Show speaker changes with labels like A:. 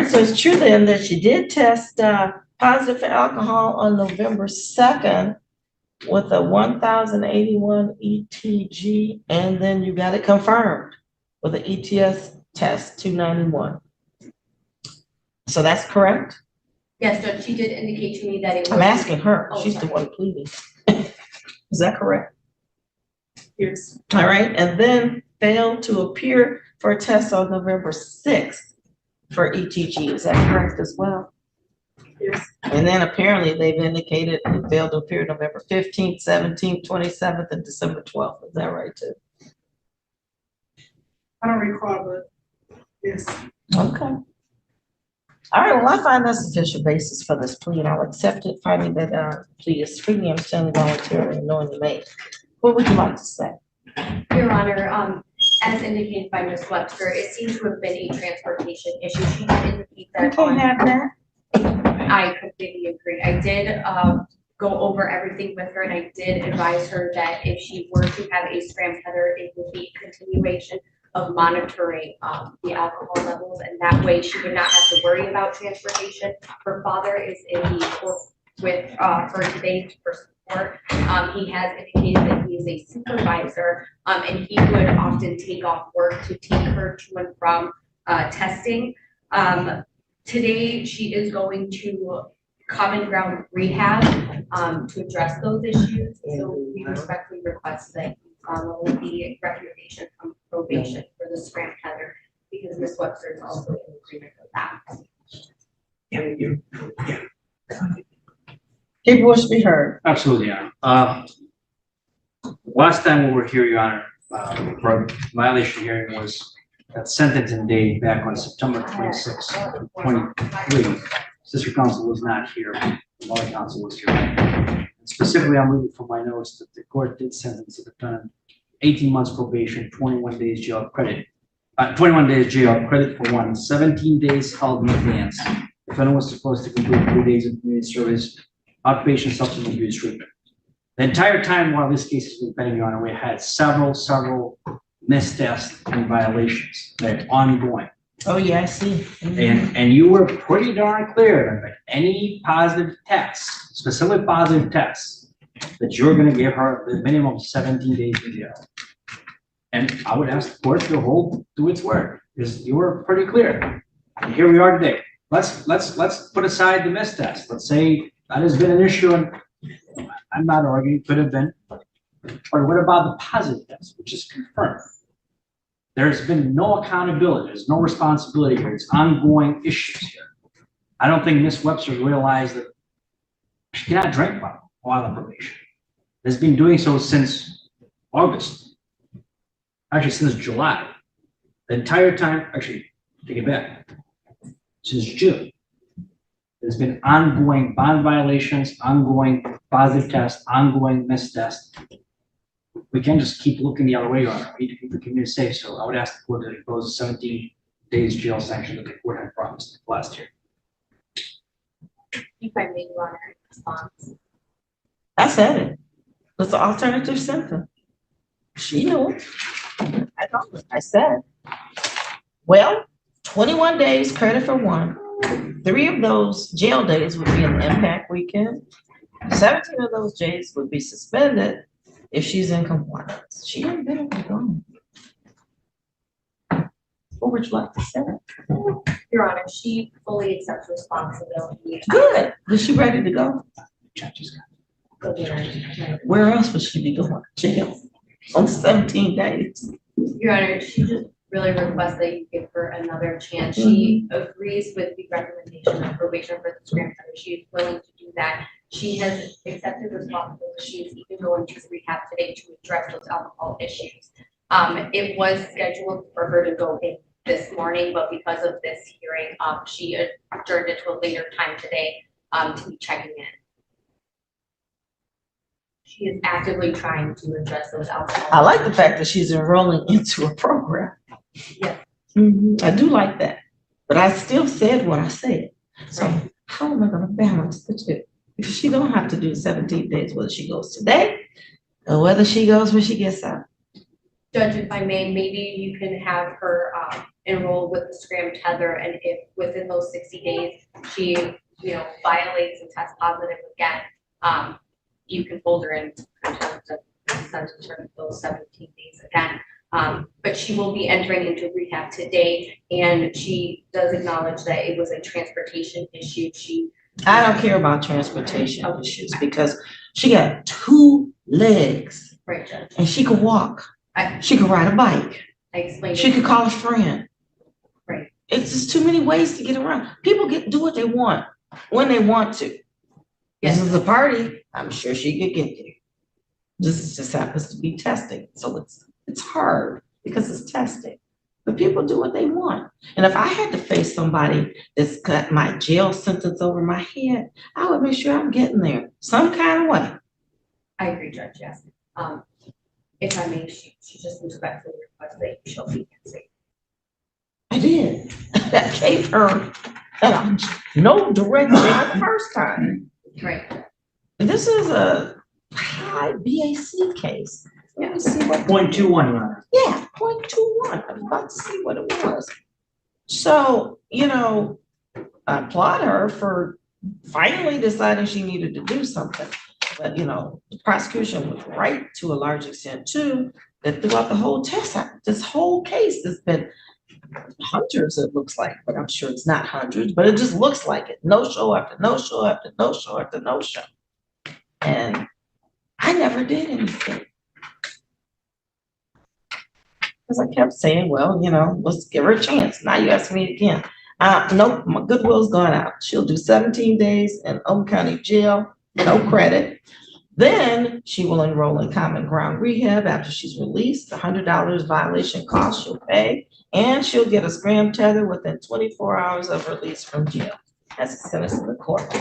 A: right, so it's true then that she did test positive for alcohol on November 2nd with a 1,081 ETG, and then you got it confirmed with an ETS test 291. So that's correct?
B: Yes, Judge, she did indicate to me that it was.
A: I'm asking her.
B: Oh,
A: She's
B: sorry.
A: the one pleading. Is that correct?
C: Yes.
A: All right, and then failed to appear for a test on November 6th for ETG. Is that correct as well?
C: Yes.
A: And then apparently they've indicated it failed to appear November 15th, 17th, 27th, and December 12th. Is that right too?
C: I don't recall, but yes.
A: Okay. All right, well, I find that's sufficient basis for this plea, and I'll accept it, finding that plea is freely understanding, voluntary, and knowingly made. What would you like to say?
B: Your Honor, as indicated by Ms. Webster, it seems to have been a transportation issue. She did indicate that.
A: You can't have that.
B: I completely agree. I did go over everything with her, and I did advise her that if she were to have a scram tether, it would be a continuation of monitoring the alcohol levels, and that way she would not have to worry about transportation. Her father is in the court with her today for support. He has indicated that he is a supervisor, and he would often take off work to take her to and from testing. Today, she is going to Common Ground Rehab to address those issues. So we respectfully request that you follow the recommendation from probation for the scram tether, because Ms. Webster is also in agreement with that.
A: People wish to be heard.
D: Absolutely, Your Honor. Last time we were here, Your Honor, for violation hearing was that sentencing day back on September 26, 23. Sister counsel was not here. Mother counsel was here. Specifically, I'm reading from my notes that the court did sentence the defendant 18 months probation, 21 days jail credit. 21 days jail credit for 1, 17 days held in advance. The defendant was supposed to complete 3 days of community service, outpatient substance abuse treatment. The entire time while this case has been pending, Your Honor, we had several missed tests and violations that are ongoing.
A: Oh, yeah, I see.
D: And you were pretty darn clear that any positive tests, specific positive tests, that you're gonna give her the minimum of 17 days in jail. And I would ask the court to hold to its word, because you were pretty clear. And here we are today. Let's put aside the missed test. Let's say that has been an issue, and I'm not arguing, could have been. But what about the positive test, which is confirmed? There's been no accountability. There's no responsibility here. It's ongoing issues here. I don't think Ms. Webster realized that she cannot drink while on probation. Has been doing so since August. Actually, since July. The entire time, actually, take it back. Since June. There's been ongoing bond violations, ongoing positive tests, ongoing missed tests. We can't just keep looking the other way on it. We need to keep the community safe. So I would ask the court to impose a 17 days jail sanction that the court had promised last year.
B: If I may, Your Honor, in response.
A: I said it. It's an alternative sentence. She knew it. I know it. I said. Well, 21 days credit for 1. 3 of those jail days would be an impact weekend. 17 of those days would be suspended if she's in compliance. She ain't been on the phone. What would you like to say?
B: Your Honor, she fully accepts responsibility.
A: Good. Is she ready to go?
B: Your
A: Where else would she be going? Jail on 17 days.
B: Honor, she just really requests that you give her another chance. She agrees with the recommendation of probation for the scram tether. She is willing to do that. She has accepted responsibility. She is even going to rehab today to address those alcohol issues. It was scheduled for her to go in this morning, but because of this hearing, she adjourned it to a later time today to be checking in. She is actively trying to address those alcohol.
A: I like the fact that she's enrolling into a program.
B: Yes.
A: I do like that, but I still said what I said. So how am I going to balance the two? Because she don't have to do 17 days, whether she goes today or whether she goes when she gets out.
B: Judge, if I may, maybe you can have her enroll with the Scram Tether, and if within those 60 days, she, violates and tests positive again, you can hold her in terms of those 17 days again. But she will be entering into rehab today, and she does acknowledge that it was a transportation issue.
A: I don't care about transportation issues because she got 2 legs
B: Right, Judge.
A: and she could walk.
B: I-
A: She could ride a bike.
B: I explained.
A: She could call a friend.
B: Right.
A: It's just too many ways to get around. People do what they want when they want to. This is a party. I'm sure she could get there. This just happens to be testing, so it's hard because it's testing. But people do what they want. And if I had to face somebody that's got my jail sentence over my head, I would make sure I'm getting there some kind of way.
B: I agree, Judge, yes. If I may, she just respectfully requests that you shall be safe.
A: I did. That gave her no direct jail the first time.
B: Right.
A: And this is a high BAC case. Let me see what.
D: 0.21, Your Honor.
A: Yeah, 0.21. I was about to see what it was. So, I applaud her for finally deciding she needed to do something. But, the prosecution was right to a large extent too, that throughout the whole test, this whole case has been hundreds, it looks like, but I'm sure it's not hundreds, but it just looks like it. No show after no show after no show after no show. And I never did anything. Because I kept saying, well, let's give her a chance. Now you ask me again. Nope, my goodwill's gone out. She'll do 17 days in Oakland County Jail, no credit. Then she will enroll in Common Ground Rehab after she's released. $100 violation cost she'll pay, and she'll get a Scram Tether within 24 hours of release from jail. That's the sentence of the court.